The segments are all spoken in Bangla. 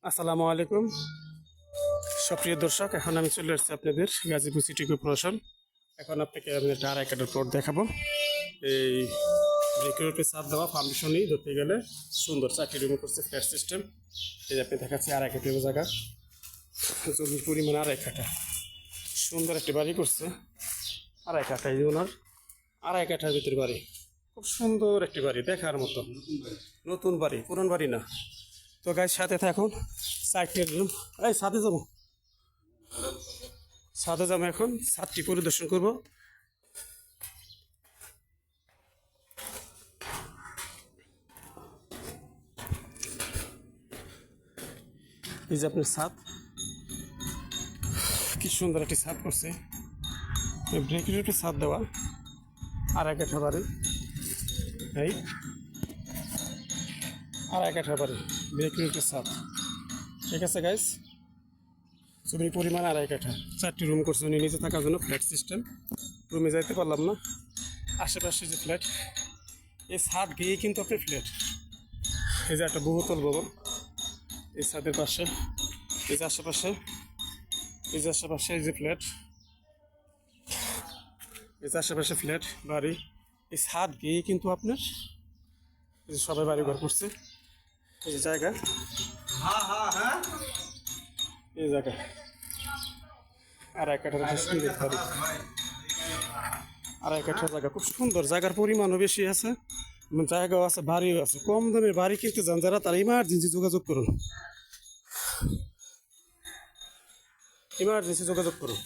আসসালামু আলাইকুম সুপ্রিয় দর্শক। এখন আমি চলে আসছি আপনাদের গাজীপুর সিটি কর্পোরেশন। এখন আপনাকে আমি একটা আড়াই কাটার প্লট দেখাবো। এই ব্রিকের উপরে ছাদ দেওয়া ফাউন্ডেশনই ধরতে গেলে সুন্দর 4টি রুম করছে, ফ্ল্যাট সিস্টেম। এই যে আপনি দেখাচ্ছি আড়াই কাঠা জায়গা, জমির পরিমাণ আড়াই কাঠা, সুন্দর একটি বাড়ি করছে। আড়াই কাঠা, এই যে ওনার আড়াই কাঠার ভিতরে বাড়ি, খুব সুন্দর একটি বাড়ি, দেখার মতো নতুন বাড়ি, পুরান বাড়ি না। তো গাইজ সাথে থাকুন। 4টি রুম, এই সাথে যাবো, সাথে যাবো। এখন 7টি পরিদর্শন করব। এই যে আপনার ছাদ, কি সুন্দর একটি ছাদ করছে, ব্রেকের একটি ছাদ দেওয়া, আড়াই কাঠা বাড়ি। এই আড়াই কাঠা বাড়ি, ব্রেকের একটি ছাদ। ঠিক আছে গাইজ, জমির পরিমাণ আড়াই কাঠা, 4টি রুম করছে উনি নিচে থাকার জন্য, ফ্ল্যাট সিস্টেম। রুমে যাইতে পারলাম না, আশেপাশে যে ফ্ল্যাট, এই ছাদ গিয়ে কিন্তু আপনি ফ্ল্যাট। এই যে একটা বহুতল ভবন, এই ছাদের পাশে, এই যে আশেপাশে, এই যে আশেপাশে এই যে ফ্ল্যাট, এই যে আশেপাশে ফ্ল্যাট বাড়ি, এই ছাদ গিয়ে কিন্তু আপনার এই যে সবাই বাড়ি ঘর করছে। এই যে জায়গা, এই জায়গা আড়াই কাঠার সুন্দর বাড়ি, আড়াই কাঠার জায়গা, খুব সুন্দর। জায়গার পরিমাণও বেশি আছে, জায়গাও আছে, বাড়িও আছে। কম দামের বাড়ি কিনতে যান যারা, তারা ইমার্জেন্সি যোগাযোগ করুন, ইমার্জেন্সি যোগাযোগ করুন।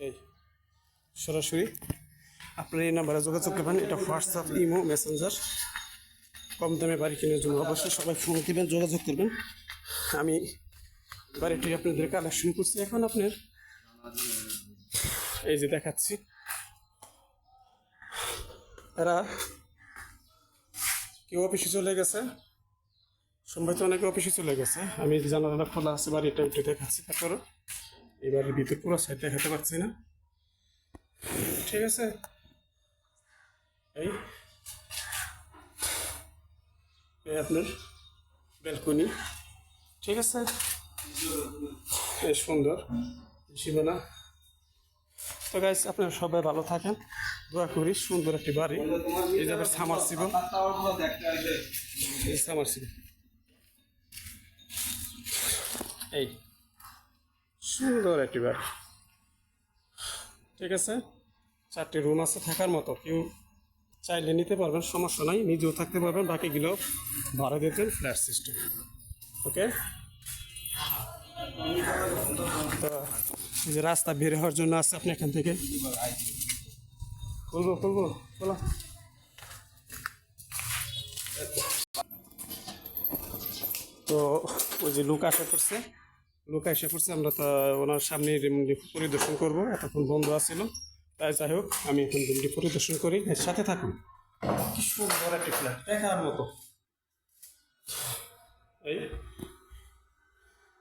এই সরাসরি আপনার এই নাম্বারে যোগাযোগ করবেন। এটা হোয়াটসঅ্যাপ, ইমো, মেসেঞ্জার। কম দামে বাড়ি কেনার জন্য অবশ্যই সবাই ফোন দিবেন, যোগাযোগ করবেন। আমি বাড়িটি আপনাদের কালেকশন করছি। এখন আপনার এই যে দেখাচ্ছি, এরা কেউ অফিসে চলে গেছে, সম্ভবত অনেকে অফিসে চলে গেছে। আমি জানালা খোলা আছে, বাড়িটা একটু দেখাচ্ছি। তারপরও এই বাড়ির ভিতর পুরো সাইড দেখাতে পারছি না। ঠিক আছে, এই আপনার ব্যালকনি। ঠিক আছে, বেশ সুন্দর সীমানা। তো গাইস, আপনারা সবাই ভালো থাকেন, দোয়া করি। সুন্দর একটি বাড়ি, এই যাবে সামারসিবল, এই সামারসিবল, এই সুন্দর একটি বাড়ি। ঠিক আছে, 4টি রুম আছে থাকার মতো, কেউ চাইলে নিতে পারবেন, সমস্যা নাই, নিজেও থাকতে পারবেন, বাকিগুলো ভাড়া দিতেন, ফ্ল্যাট সিস্টেম। ওকে, তো এই যে রাস্তা বের হওয়ার জন্য আছে, আপনি এখান থেকে খুলবো খোলা। তো ওই যে লোক এসে পড়ছে, আমরা তো ওনার সামনে পরিদর্শন করবো। এতক্ষণ বন্ধ আছিল, তাই যাই হোক আমি এখন রুমটি পরিদর্শন করি, এর সাথে থাকুন। কি সুন্দর একটি ফ্ল্যাট, দেখার মতো। এই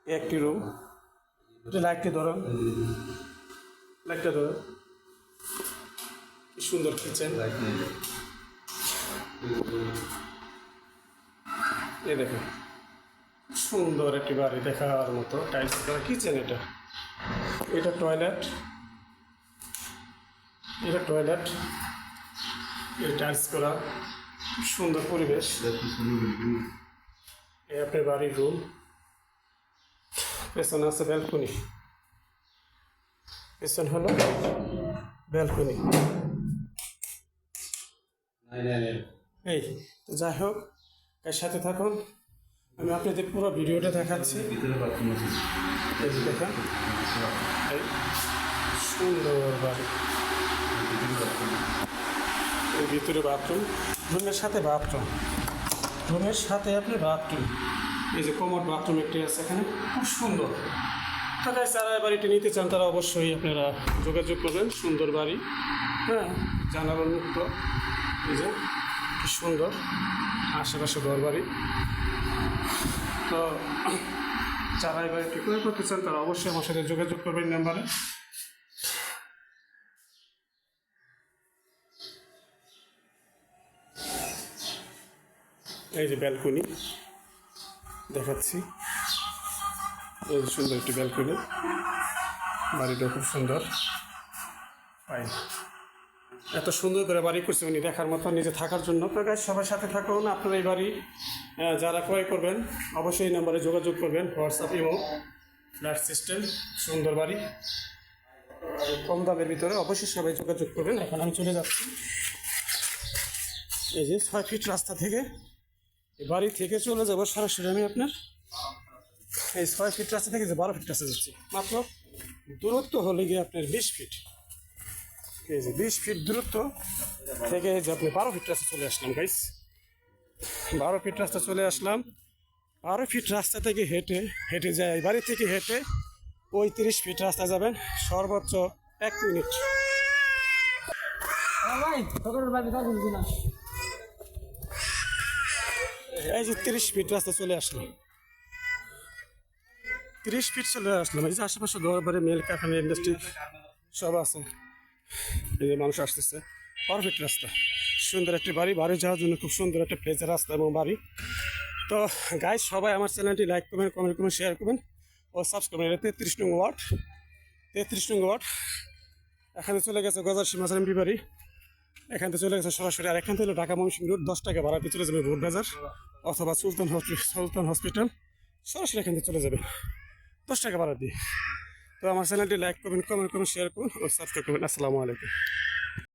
একটি রুম, লাইটটি ধরুন, কি সুন্দর কিচেন। এই দেখুন, সুন্দর একটি বাড়ি, দেখার মতো। টাইলস করা কিচেন, এটা টয়লেট, এই টাইলস করা, খুব সুন্দর পরিবেশ। এই আপনার বাড়ির রুম, পেছনে আছে ব্যালকনি, পেছন হলো ব্যালকনি। এই তো যাই হোক, এর সাথে থাকুন, আমি আপনাদের পুরো ভিডিওটা দেখাচ্ছি। এই যে দেখেন, এই সুন্দর বাড়ি, এর ভিতরে বাথরুম, রুমের সাথে আপনি বাথরুম। এই যে কমোড বাথরুম একটি আছে এখানে, খুব সুন্দর। তারা যারা বাড়িটি নিতে চান তারা অবশ্যই আপনারা যোগাযোগ করবেন। সুন্দর বাড়ি, হ্যাঁ, জানালার মুক্ত। এই যে কি সুন্দর, আশেপাশে ঘর বাড়ি। তো যারা এই বাড়িটি ক্রয় করতে চান তারা অবশ্যই আমার সাথে যোগাযোগ করবেন নাম্বারে। এই যে ব্যালকনি দেখাচ্ছি, এই যে সুন্দর একটি ব্যালকনি, বাড়িটা খুব সুন্দর। পাই এত সুন্দর করে বাড়ি করছে উনি, দেখার মতো, নিজে থাকার জন্য। তো গাইস সবার সাথে থাকুন। আপনারা এই বাড়ি যারা ক্রয় করবেন অবশ্যই এই নাম্বারে যোগাযোগ করবেন। হোয়াটসঅ্যাপ, ইমো, ফ্ল্যাট সিস্টেম, সুন্দর বাড়ি, কম দামের ভিতরে, অবশ্যই সবাই যোগাযোগ করবেন। এখন আমি চলে যাচ্ছি এই যে 6 ফিট রাস্তা থেকে, এই বাড়ি থেকে চলে যাবো সরাসরি আমি আপনার এই 6 ফিট রাস্তা থেকে যে 12 ফিট রাস্তা যাচ্ছি। মাত্র দূরত্ব হলে গিয়ে আপনার 20 ফিট। এই যে 20 ফিট দূরত্ব থেকে এই যে আপনি 12 ফিট রাস্তা চলে আসলাম গাইস। 12 ফিট রাস্তা চলে আসলাম। 12 ফিট রাস্তা থেকে হেঁটে হেঁটে যায়, বাড়ি থেকে হেঁটে ওই 30 ফিট রাস্তা যাবেন সর্বোচ্চ 1 মিনিট। এই যে 30 ফিট রাস্তা চলে আসলাম, 30 ফিট চলে আসলাম। এই যে আশেপাশে ঘর বাড়ি, মেল কারখানা, ইন্ডাস্ট্রি সব আছে। এই যে মানুষ আসতেছে, পারফেক্ট রাস্তা, সুন্দর একটি বাড়ি। বাড়ি যাওয়ার জন্য খুব সুন্দর একটা প্লেসের রাস্তা এবং বাড়ি। তো গাইজ সবাই আমার চ্যানেলটি লাইক করবেন, কমেন্ট করবেন, শেয়ার করবেন ও সাবস্ক্রাইব করবেন। 33 নং ওয়ার্ড, 33 নং ওয়ার্ড। এখানে চলে গেছে গজার সীমাচার এমপি বাড়ি, এখান থেকে চলে গেছে সরাসরি। আর এখান থেকে ঢাকা ময়মনসিংহ রোড 10 টাকা ভাড়াতে চলে যাবে রোড বাজার অথবা সুলতান হসপিটাল, সরাসরি এখান থেকে চলে যাবে 10 টাকা ভাড়া দিয়ে। তো আমার চ্যানেলটি লাইক করবেন, কমেন্ট করবেন, শেয়ার করুন ও সাবস্ক্রাইব করবেন। আসসালামু আলাইকুম।